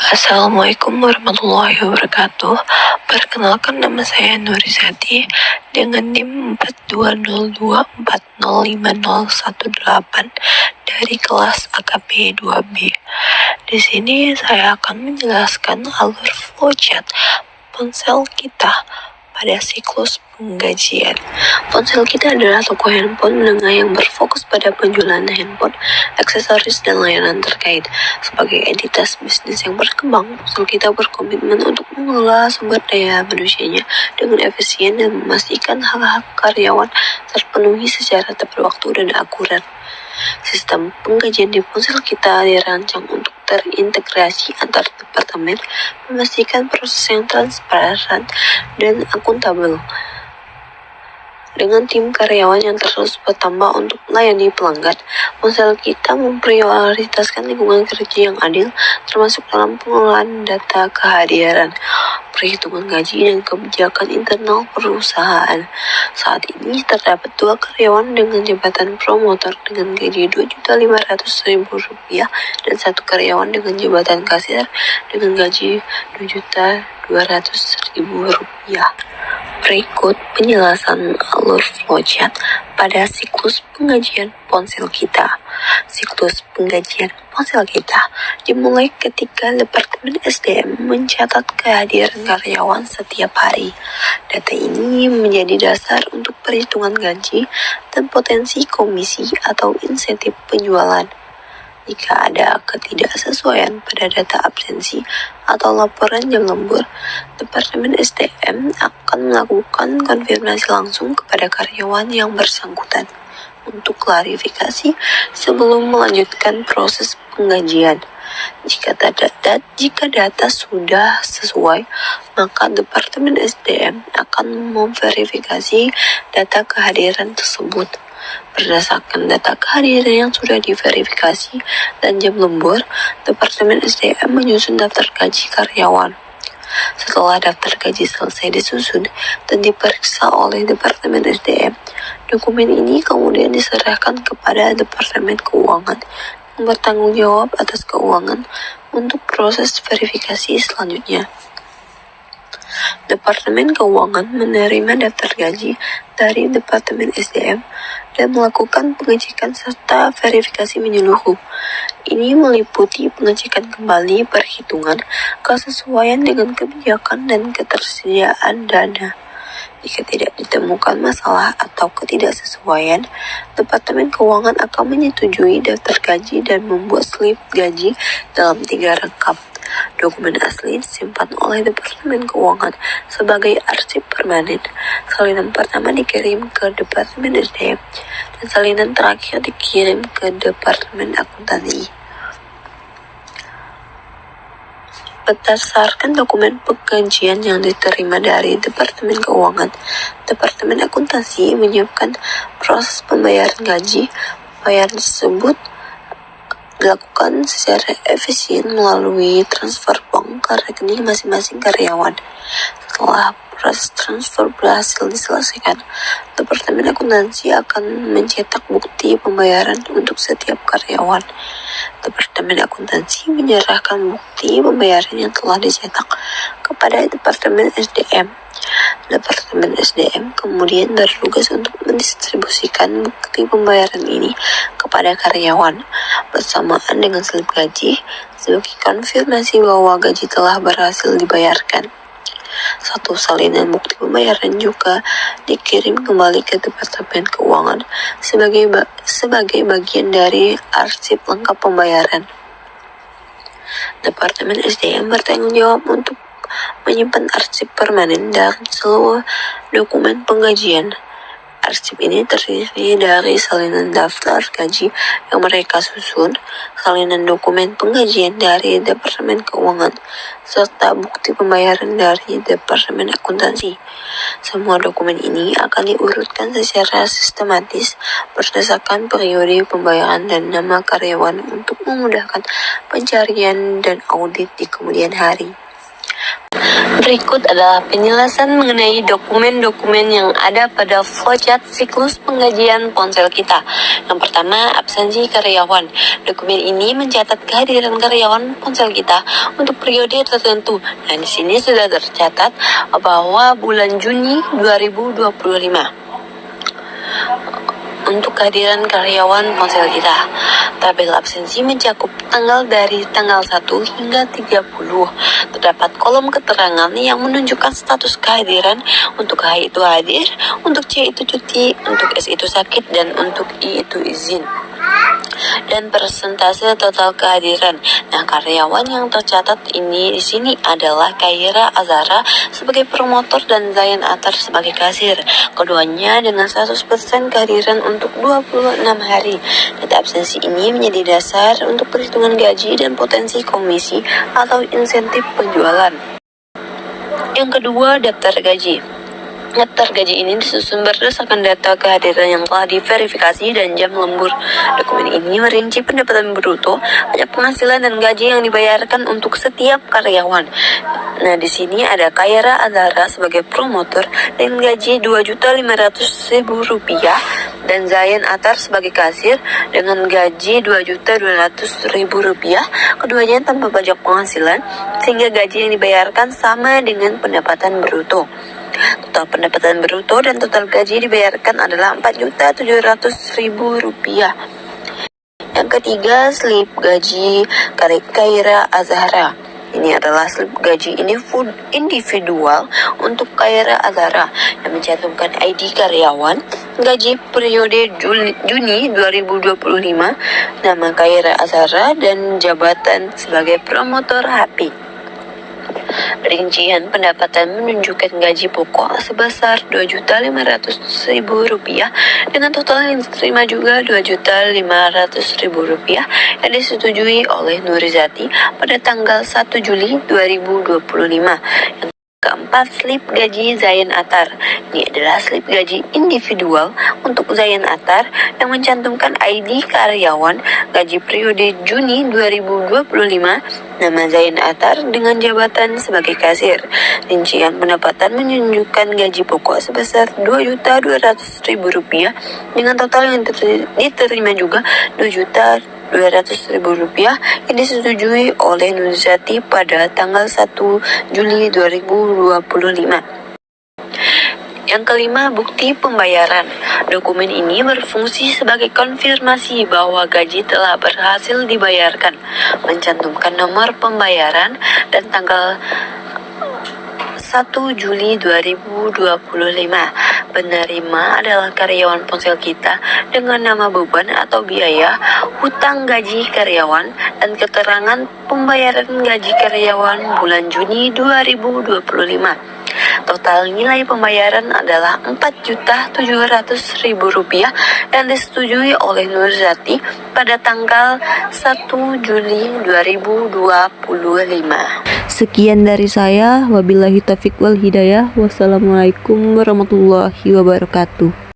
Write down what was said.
Assalamualaikum warahmatullahi wabarakatuh. Perkenalkan, nama saya Nurizati dengan NIM 4202405018 dari kelas AKP 2B. Di sini saya akan menjelaskan alur flowchart ponsel kita pada siklus penggajian. Ponsel kita adalah toko handphone menengah yang berfokus pada penjualan handphone, aksesoris, dan layanan terkait. Sebagai entitas bisnis yang berkembang, ponsel kita berkomitmen untuk mengelola sumber daya manusianya dengan efisien dan memastikan hak-hak karyawan terpenuhi secara tepat waktu dan akurat. Sistem penggajian di ponsel kita dirancang untuk terintegrasi antar departemen, memastikan proses yang transparan dan akuntabel. Dengan tim karyawan yang terus bertambah untuk melayani pelanggan, ponsel kita memprioritaskan lingkungan kerja yang adil, termasuk dalam pengelolaan data kehadiran, perhitungan gaji, dan kebijakan internal perusahaan. Saat ini terdapat 2 karyawan dengan jabatan promotor dengan gaji Rp2.500.000 dan 1 karyawan dengan jabatan kasir dengan gaji Rp2.200.000. Berikut penjelasan alur flowchart pada siklus penggajian ponsel kita. Siklus penggajian ponsel kita dimulai ketika Departemen SDM mencatat kehadiran karyawan setiap hari. Data ini menjadi dasar untuk perhitungan gaji dan potensi komisi atau insentif penjualan. Jika ada ketidaksesuaian pada data absensi atau laporan jam lembur, Departemen SDM akan melakukan konfirmasi langsung kepada karyawan yang bersangkutan untuk klarifikasi sebelum melanjutkan proses penggajian. Jika data sudah sesuai, maka Departemen SDM akan memverifikasi data kehadiran tersebut. Berdasarkan data kehadiran yang sudah diverifikasi dan jam lembur, Departemen SDM menyusun daftar gaji karyawan. Setelah daftar gaji selesai disusun dan diperiksa oleh Departemen SDM, dokumen ini kemudian diserahkan kepada Departemen Keuangan yang bertanggung jawab atas keuangan untuk proses verifikasi selanjutnya. Departemen Keuangan menerima daftar gaji dari Departemen SDM dan melakukan pengecekan serta verifikasi menyeluruh. Ini meliputi pengecekan kembali perhitungan, kesesuaian dengan kebijakan, dan ketersediaan dana. Jika tidak ditemukan masalah atau ketidaksesuaian, Departemen Keuangan akan menyetujui daftar gaji dan membuat slip gaji dalam 3 rangkap. Dokumen asli disimpan oleh Departemen Keuangan sebagai arsip permanen. Salinan pertama dikirim ke Departemen SDM dan salinan terakhir dikirim ke Departemen Akuntansi. Berdasarkan dokumen penggajian yang diterima dari Departemen Keuangan, Departemen Akuntansi menyiapkan proses pembayaran gaji. Pembayaran tersebut dilakukan secara efisien melalui transfer bank ke rekening masing-masing karyawan. Setelah proses transfer berhasil diselesaikan, Departemen Akuntansi akan mencetak bukti pembayaran untuk setiap karyawan. Departemen Akuntansi menyerahkan bukti pembayaran yang telah dicetak kepada Departemen SDM. Departemen SDM kemudian bertugas untuk mendistribusikan bukti pembayaran ini kepada karyawan bersamaan dengan slip gaji sebagai konfirmasi bahwa gaji telah berhasil dibayarkan. 1 salinan bukti pembayaran juga dikirim kembali ke Departemen Keuangan sebagai bagian dari arsip lengkap pembayaran. Departemen SDM bertanggung jawab untuk menyimpan arsip permanen dari seluruh dokumen penggajian. Arsip ini terdiri dari salinan daftar gaji yang mereka susun, salinan dokumen penggajian dari Departemen Keuangan, serta bukti pembayaran dari Departemen Akuntansi. Semua dokumen ini akan diurutkan secara sistematis berdasarkan periode pembayaran dan nama karyawan untuk memudahkan pencarian dan audit di kemudian hari. Berikut adalah penjelasan mengenai dokumen-dokumen yang ada pada flowchart siklus penggajian ponsel kita. Yang pertama, absensi karyawan. Dokumen ini mencatat kehadiran karyawan ponsel kita untuk periode tertentu. Nah, di sini sudah tercatat bahwa bulan Juni 2025 untuk kehadiran karyawan ponsel kita. Tabel absensi mencakup tanggal dari tanggal 1 hingga 30. Terdapat kolom keterangan yang menunjukkan status kehadiran. Untuk H itu hadir, untuk C itu cuti, untuk S itu sakit, dan untuk I itu izin. Dan persentase total kehadiran. Nah, karyawan yang tercatat ini di sini adalah Khaira Azhara sebagai promotor dan Zayan Atar sebagai kasir. Keduanya dengan 100% kehadiran untuk 26 hari. Data absensi ini menjadi dasar untuk perhitungan gaji dan potensi komisi atau insentif penjualan. Yang kedua, daftar gaji. Daftar gaji ini disusun berdasarkan data kehadiran yang telah diverifikasi dan jam lembur. Dokumen ini merinci pendapatan bruto, pajak penghasilan, dan gaji yang dibayarkan untuk setiap karyawan. Nah, di sini ada Khaira Azhara sebagai promotor dengan gaji Rp2.500.000 dan Zayan Atar sebagai kasir dengan gaji Rp2.200.000. Keduanya tanpa pajak penghasilan, sehingga gaji yang dibayarkan sama dengan pendapatan bruto. Total pendapatan bruto dan total gaji dibayarkan adalah Rp4.700.000. Yang ketiga, slip gaji Khaira Azhara. Ini adalah slip gaji individual untuk Khaira Azhara yang mencantumkan ID karyawan, gaji periode Juni 2025, nama Khaira Azhara, dan jabatan sebagai promotor HP. Rincian pendapatan menunjukkan gaji pokok sebesar Rp2.500.000 dengan total yang diterima juga Rp2.500.000 yang disetujui oleh Nurizati pada tanggal 1 Juli 2025. Yang keempat, slip gaji Zayan Atar. Ini adalah slip gaji individual untuk Zayan Atar yang mencantumkan ID karyawan, gaji periode Juni 2025, nama Zayan Atar dengan jabatan sebagai kasir. Rincian pendapatan menunjukkan gaji pokok sebesar Rp2.200.000 dengan total yang diterima juga Rp2.200.000 yang disetujui oleh Nurizati pada tanggal 1 Juli 2025. Yang kelima, bukti pembayaran. Dokumen ini berfungsi sebagai konfirmasi bahwa gaji telah berhasil dibayarkan, mencantumkan nomor pembayaran dan tanggal 1 Juli 2025. Penerima adalah karyawan ponsel kita dengan nama beban atau biaya, hutang gaji karyawan, dan keterangan pembayaran gaji karyawan bulan Juni 2025. Total nilai pembayaran adalah Rp4.700.000 yang disetujui oleh Nurizati pada tanggal 1 Juli 2025. Sekian dari saya, wabillahi taufiq wal hidayah. Wassalamualaikum warahmatullahi wabarakatuh.